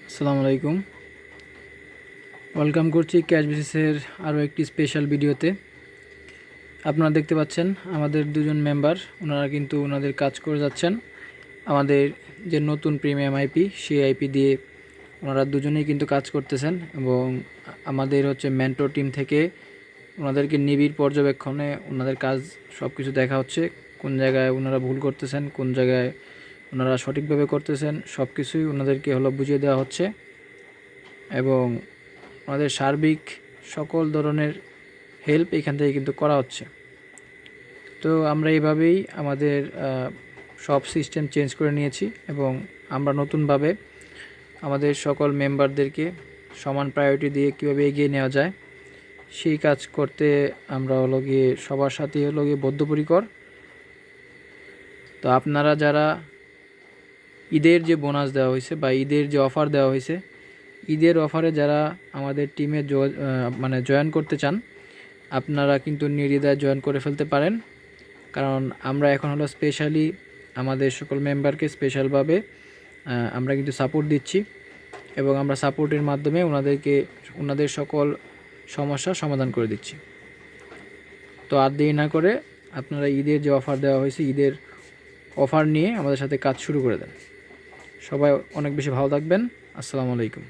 আসসালামু আলাইকুম। ওয়েলকাম করছি ক্যাশ বেসিসের আরও একটি স্পেশাল ভিডিওতে। আপনারা দেখতে পাচ্ছেন আমাদের দুজন মেম্বার, ওনারা কিন্তু ওনাদের কাজ করে যাচ্ছেন। আমাদের যে নতুন প্রিমিয়াম আইপি, সেই আইপি দিয়ে ওনারা দুজনেই কিন্তু কাজ করতেছেন এবং আমাদের মেন্টর টিম থেকে ওনাদেরকে নিবিড় পর্যবেক্ষণে ওনাদের কাজ সব কিছু দেখা হচ্ছে। কোন জায়গায় ওনারা ভুল করতেছেন, কোন জায়গায় ওনারা সঠিকভাবে করতেছেন, সব কিছুই ওনাদেরকে বুঝিয়ে দেওয়া হচ্ছে এবং আমাদের সার্বিক সকল ধরনের হেল্প এখান থেকে কিন্তু করা হচ্ছে। তো আমরা এইভাবেই আমাদের সব সিস্টেম চেঞ্জ করে নিয়েছি এবং আমরা নতুনভাবে আমাদের সকল মেম্বারদেরকে সমান প্রায়োরিটি দিয়ে কীভাবে এগিয়ে নেওয়া যায় সেই কাজ করতে আমরা গিয়ে সবার সাথেই গিয়ে বদ্ধপরিকর। তো আপনারা যারা ঈদের যে বোনাস দেওয়া হয়েছে বা ঈদের যে অফার দেওয়া হয়েছে, ঈদের অফারে যারা আমাদের টিমে জয়েন করতে চান, আপনারা কিন্তু নির্দ্বিধায় জয়েন করে ফেলতে পারেন। কারণ আমরা এখন স্পেশালি আমাদের সকল মেম্বারকে স্পেশালভাবে আমরা কিন্তু সাপোর্ট দিচ্ছি এবং আমরা সাপোর্টের মাধ্যমে ওনাদের সকল সমস্যার সমাধান করে দিচ্ছি। তো আর দেরি না করে আপনারা ঈদের যে অফার দেওয়া হয়েছে, ঈদের অফার নিয়ে আমাদের সাথে কাজ শুরু করে দেন। সবাই অনেক বেশি ভালো থাকবেন। আসসালামু আলাইকুম।